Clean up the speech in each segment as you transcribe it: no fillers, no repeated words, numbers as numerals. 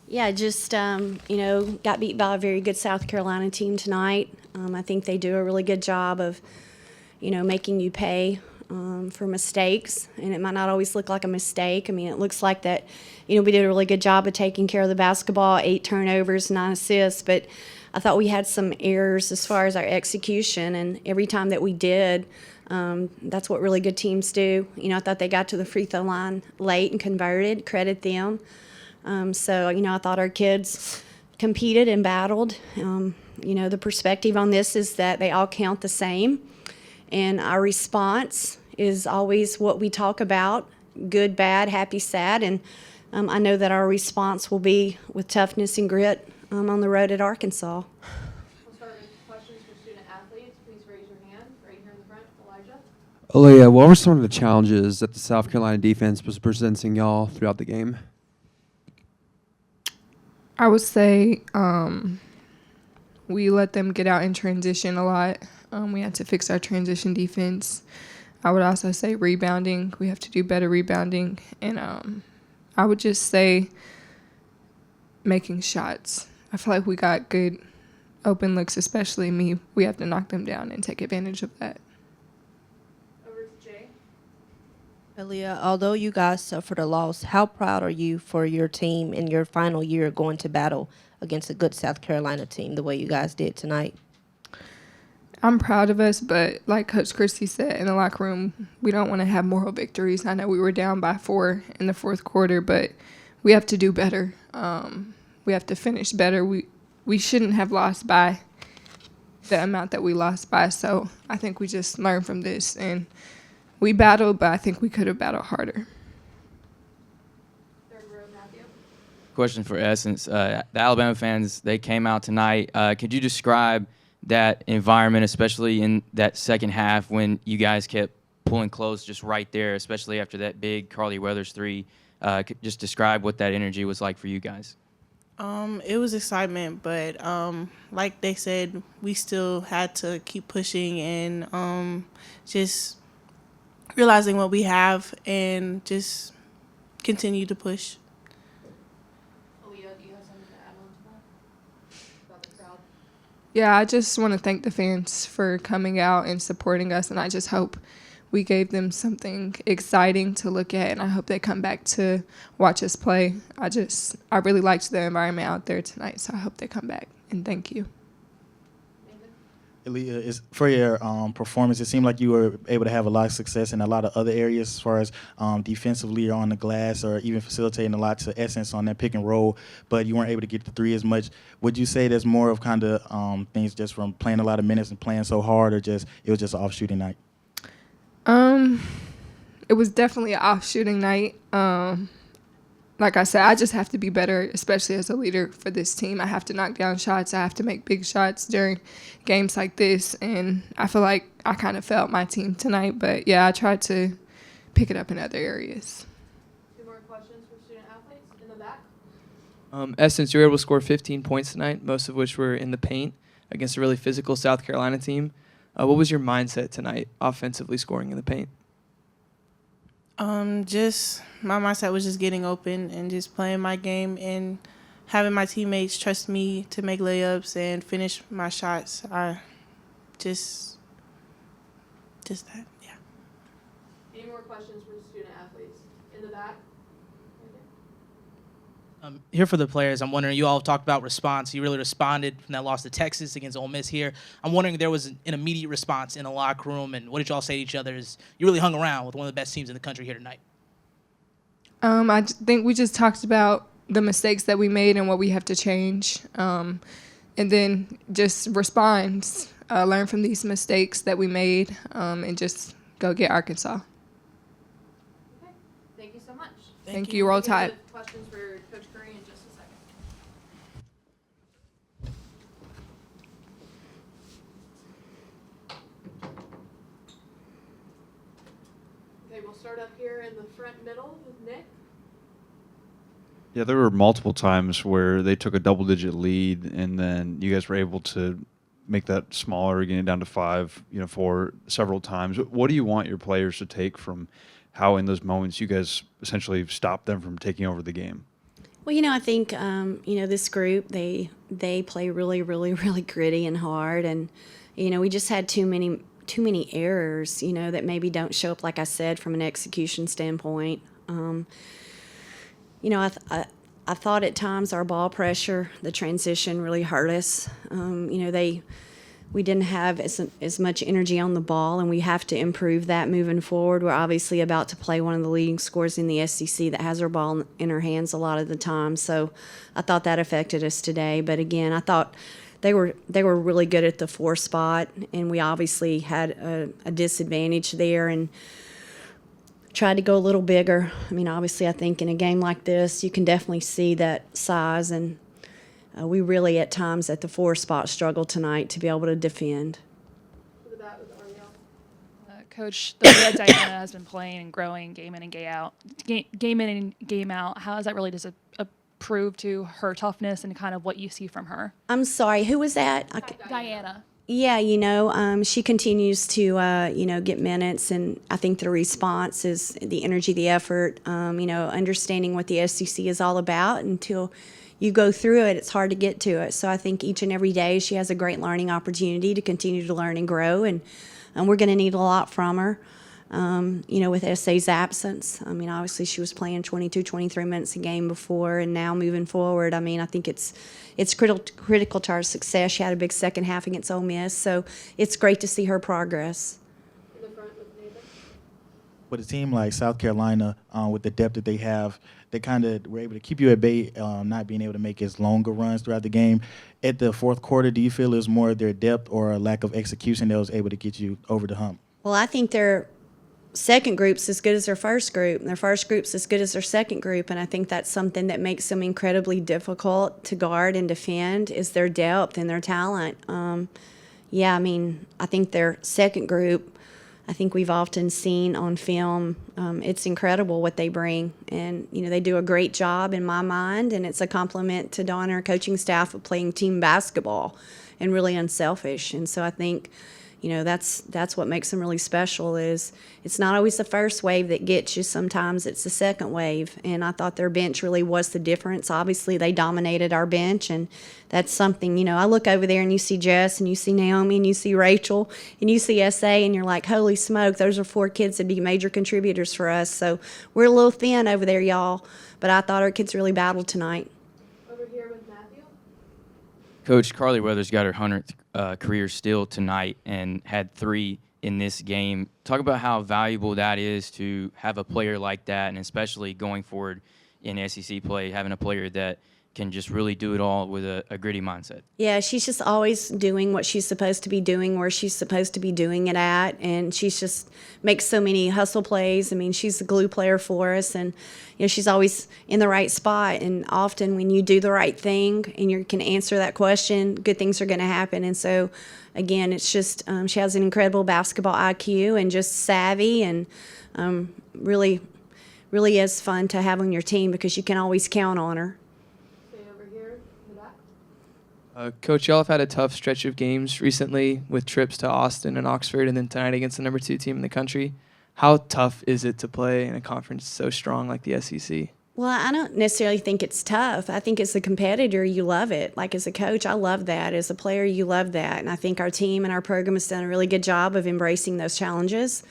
Yeah, just, got beat by a very good South Carolina team tonight. I think they do a really good job of, making you pay for mistakes. And it might not always look like a mistake. I mean, it looks like that, we did a really good job of taking care of the basketball, 8 turnovers, 9 assists. But I thought we had some errors as far as our execution. And every time that we did, that's what really good teams do. I thought they got to the free throw line late and converted. Credit them. I thought our kids competed and battled. The perspective on this is that they all count the same, and our response is always what we talk about: good, bad, happy, sad. And I know that our response will be with toughness and grit on the road at Arkansas. We'll start with questions for student athletes. Please raise your hand right here in the front. Elijah. Aaliyah, what were some of the challenges that the South Carolina defense was presenting y'all throughout the game? I would say we let them get out in transition a lot. We had to fix our transition defense. I would also say rebounding. We have to do better rebounding. And I would just say making shots. I feel like we got good open looks, especially me. We have to knock them down and take advantage of that. Over to Jay. Aaliyah, although you guys suffered a loss, how proud are you for your team in your final year going to battle against a good South Carolina team the way you guys did tonight? I'm proud of us, but like Coach Christie said in the locker room, we don't want to have moral victories. I know we were down by 4 in the fourth quarter, but we have to do better. We have to finish better. We shouldn't have lost by the amount that we lost by, so I think we just learned from this, and we battled, but I think we could have battled harder. Third row, Matthew. Question for Essence. The Alabama fans, they came out tonight. Could you describe that environment, especially in that second half when you guys kept pulling close just right there, especially after that big Carly Weathers 3? Just describe what that energy was like for you guys. It was excitement, but like they said, we still had to keep pushing and just realizing what we have and just continue to push. Aaliyah, do you have something to add on to that about the crowd? Yeah, I just want to thank the fans for coming out and supporting us, and I just hope we gave them something exciting to look at, and I hope they come back to watch us play. I really liked the environment out there tonight, so I hope they come back, and thank you. Aaliyah, for your performance, it seemed like you were able to have a lot of success in a lot of other areas as far as defensively or on the glass or even facilitating a lot to Essence on that pick and roll, but you weren't able to get the 3 as much. Would you say there's more of kind of things just from playing a lot of minutes and playing so hard, or just it was just an off shooting night? It was definitely an off shooting night. Like I said, I just have to be better, especially as a leader for this team. I have to knock down shots. I have to make big shots during games like this. And I feel like I kind of felt my team tonight. But, yeah, I tried to pick it up in other areas. 2 more questions for student athletes in the back. Essence, you were able to score 15 points tonight, most of which were in the paint against a really physical South Carolina team. What was your mindset tonight, offensively scoring in the paint? Just my mindset was just getting open and just playing my game and having my teammates trust me to make layups and finish my shots. I just that, yeah. Any more questions for student athletes in the back? Here for the players, I'm wondering, you all talked about response. You really responded from that loss to Texas against Ole Miss here. I'm wondering if there was an immediate response in the locker room, and what did you all say to each other as you really hung around with one of the best teams in the country here tonight? I think we just talked about the mistakes that we made and what we have to change, and then just respond, learn from these mistakes that we made, and just go get Arkansas. Okay. Thank you so much. Thank you. Roll Tide. Questions for Coach Curry in just a second. Okay, we'll start up here in the front middle with Nick. Yeah, there were multiple times where they took a double-digit lead, and then you guys were able to make that smaller, getting it down to 5, for several times. What do you want your players to take from how in those moments you guys essentially stopped them from taking over the game? Well, I think this group they play really, really, really gritty and hard, and we just had too many errors, that maybe don't show up, like I said, from an execution standpoint. I thought at times our ball pressure, the transition really hurt us. We didn't have as much energy on the ball, and we have to improve that moving forward. We're obviously about to play one of the leading scorers in the SEC that has her ball in her hands a lot of the time. So I thought that affected us today. But again, I thought they were really good at the 4 spot, and we obviously had a disadvantage there and tried to go a little bigger. Obviously, I think in a game like this, you can definitely see that size, and we really at times at the 4 spot struggled tonight to be able to defend. To the bat with Aaliyah. Coach, the way that Diana has been playing and growing game in and game out, how has that really just proved to her toughness and kind of what you see from her? I'm sorry, who was that? Diana. Yeah, she continues to, get minutes, and I think the response is the energy, the effort, understanding what the SEC is all about. Until you go through it, it's hard to get to it. So I think each and every day she has a great learning opportunity to continue to learn and grow, and we're going to need a lot from her. With SA's absence. Obviously she was playing 22, 23 minutes a game before, and now moving forward, I think it's critical to our success. She had a big second half against Ole Miss, so it's great to see her progress. In the front with Nathan. With a team like South Carolina, with the depth that they have, they kind of were able to keep you at bay, not being able to make as longer runs throughout the game. At the fourth quarter, do you feel it was more their depth or a lack of execution that was able to get you over the hump? Well, I think their second group's as good as their first group, and their first group's as good as their second group, and I think that's something that makes them incredibly difficult to guard and defend is their depth and their talent. I think their second group, I think we've often seen on film, it's incredible what they bring, and they do a great job in my mind, and it's a compliment to Dawn and her coaching staff of playing team basketball and really unselfish. And so I think that's what makes them really special. Is it's not always the first wave that gets you, sometimes it's the second wave, and I thought their bench really was the difference. Obviously they dominated our bench, and that's something, I look over there and you see Jess and you see Naomi and you see Rachel and you see SA, and you're like, holy smoke, those are 4 kids that'd be major contributors for us. So we're a little thin over there, y'all, but I thought our kids really battled tonight. Over here with Matthew. Coach, Carly Weathers got her 100th career steal tonight and had 3 in this game. Talk about how valuable that is to have a player like that, and especially going forward in SEC play, having a player that can just really do it all with a gritty mindset. Yeah, she's just always doing what she's supposed to be doing, where she's supposed to be doing it at, and she's just makes so many hustle plays. She's the glue player for us, and she's always in the right spot. And often when you do the right thing and you can answer that question, good things are going to happen. And so, again, it's just she has an incredible basketball IQ and just savvy, and really is fun to have on your team because you can always count on her. Stay over here in the back. Coach, y'all have had a tough stretch of games recently with trips to Austin and Oxford, and then tonight against the number 2 team in the country. How tough is it to play in a conference so strong like the SEC? Well, I don't necessarily think it's tough. I think as a competitor, you love it. Like as a coach, I love that. As a player, you love that. And I think our team and our program has done a really good job of embracing those challenges.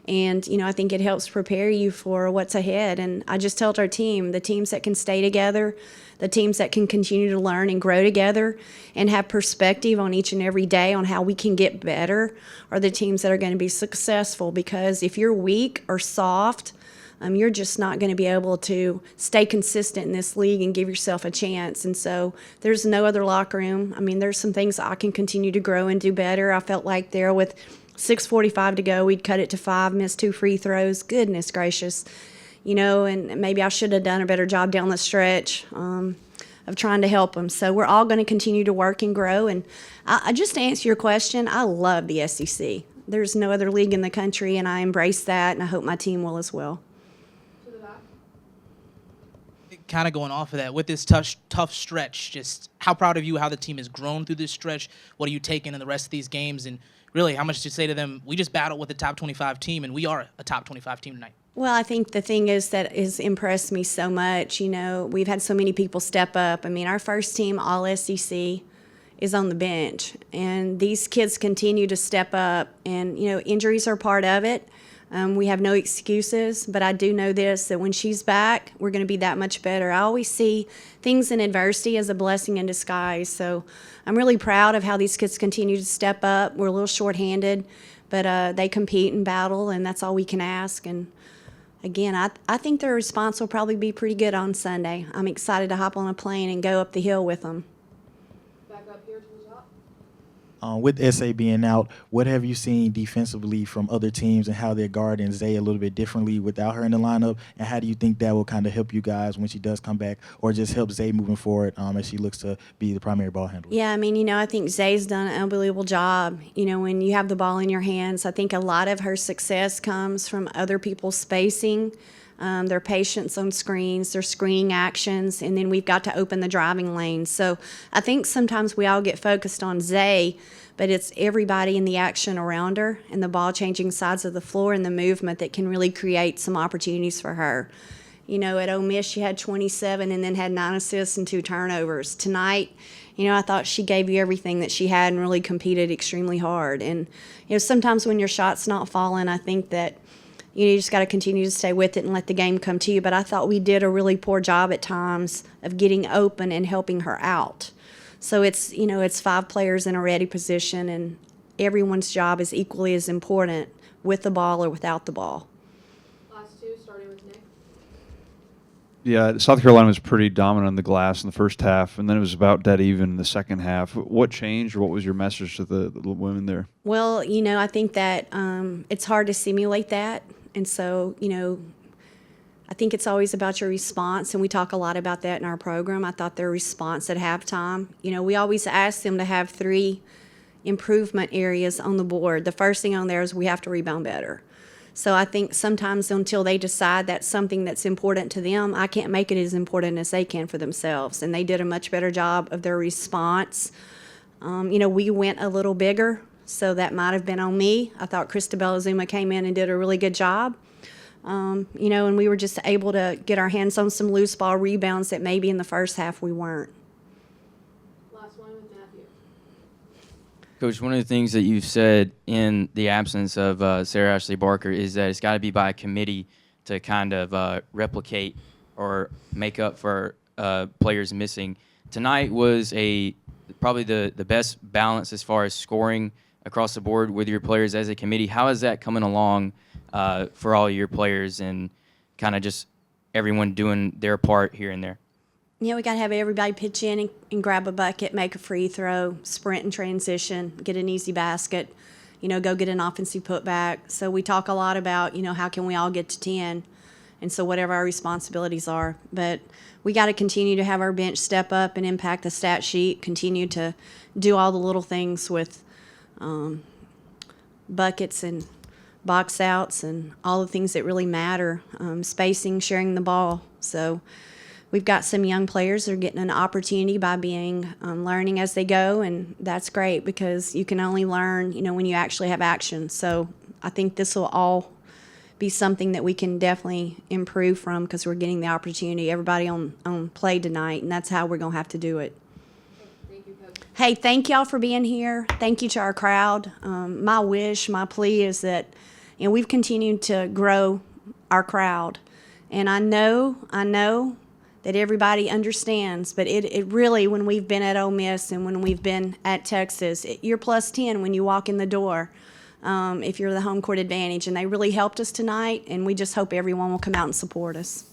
And, I think it helps prepare you for what's ahead. And I just told our team, the teams that can stay together, the teams that can continue to learn and grow together and have perspective on each and every day on how we can get better are the teams that are going to be successful. Because if you're weak or soft, you're just not going to be able to stay consistent in this league and give yourself a chance. And so there's no other locker room. There's some things I can continue to grow and do better. I felt like there with 6:45 to go, we'd cut it to 5, missed 2 free throws. Goodness gracious. And maybe I should have done a better job down the stretch of trying to help them. So we're all going to continue to work and grow. And I just to answer your question, I love the SEC. There's no other league in the country, and I embrace that, and I hope my team will as well. To the back. Kind of going off of that, with this tough stretch, just how proud of you how the team has grown through this stretch? What are you taking in the rest of these games? And really, how much did you say to them? We just battled with a top 25 team, and we are a top 25 team tonight. Well, I think the thing is that has impressed me so much. You know, we've had so many people step up. I mean, our first team, all SEC, is on the bench, and these kids continue to step up. And, you know, injuries are part of it. We have no excuses, but I do know this, that when she's back, we're going to be that much better. I always see things in adversity as a blessing in disguise. So I'm really proud of how these kids continue to step up. We're a little shorthanded, but they compete and battle, and that's all we can ask. And again, I think their response will probably be pretty good on Sunday. I'm excited to hop on a plane and go up the hill with them. Back up here to the top. With SA being out, what have you seen defensively from other teams and how they're guarding Zay a little bit differently without her in the lineup? And how do you think that will kind of help you guys when she does come back, or just help Zay moving forward as she looks to be the primary ball handler? Yeah, I mean, you know, I think Zay's done an unbelievable job. You know, when you have the ball in your hands, I think a lot of her success comes from other people's spacing, their patience on screens, their screening actions, and then we've got to open the driving lane. So I think sometimes we all get focused on Zay, but it's everybody in the action around her and the ball changing sides of the floor and the movement that can really create some opportunities for her. You know, at Ole Miss, she had 27 and then had 9 assists and 2 turnovers. Tonight, you know, I thought she gave you everything that she had and really competed extremely hard. And, you know, sometimes when your shot's not falling, I think that you just got to continue to stay with it and let the game come to you. But I thought we did a really poor job at times of getting open and helping her out. So it's, you know, it's 5 players in a ready position, and everyone's job is equally as important with the ball or without the ball. Last two, starting with Nick. Yeah, South Carolina was pretty dominant on the glass in the first half, and then it was about dead even in the second half. What changed, or what was your message to the women there? Well, you know, I think that it's hard to simulate that. And so, you know, I think it's always about your response, and we talk a lot about that in our program. I thought their response at halftime, you know, we always ask them to have 3 improvement areas on the board. The first thing on there is we have to rebound better. So I think sometimes until they decide that's something that's important to them, I can't make it as important as they can for themselves. And they did a much better job of their response. You know, we went a little bigger, so that might have been on me. I thought Christabel Zuma came in and did a really good job. You know, and we were just able to get our hands on some loose ball rebounds that maybe in the first half we weren't. Last one with Matthew. Coach, one of the things that you've said in the absence of Sarah Ashley Barker is that it's got to be by a committee to kind of replicate or make up for players missing. Tonight was probably the best balance as far as scoring across the board with your players as a committee. How is that coming along for all your players and kind of just everyone doing their part here and there? Yeah, we got to have everybody pitch in and grab a bucket, make a free throw, sprint and transition, get an easy basket, you know, go get an offensive putback. So we talk a lot about, you know, how can we all get to 10, and so whatever our responsibilities are. But we got to continue to have our bench step up and impact the stat sheet, continue to do all the little things with buckets and box outs and all the things that really matter, spacing, sharing the ball. So we've got some young players that are getting an opportunity by being learning as they go, and that's great because you can only learn, you know, when you actually have action. So I think this will all be something that we can definitely improve from because we're getting the opportunity. Everybody on play tonight, and that's how we're going to have to do it. Thank you, Coach. Hey, thank y'all for being here. Thank you to our crowd. My wish, my plea is that, you know, we've continued to grow our crowd. And I know that everybody understands, but it really, when we've been at Ole Miss and when we've been at Texas, you're plus 10 when you walk in the door if you're the home court advantage. And they really helped us tonight, and we just hope everyone will come out and support us.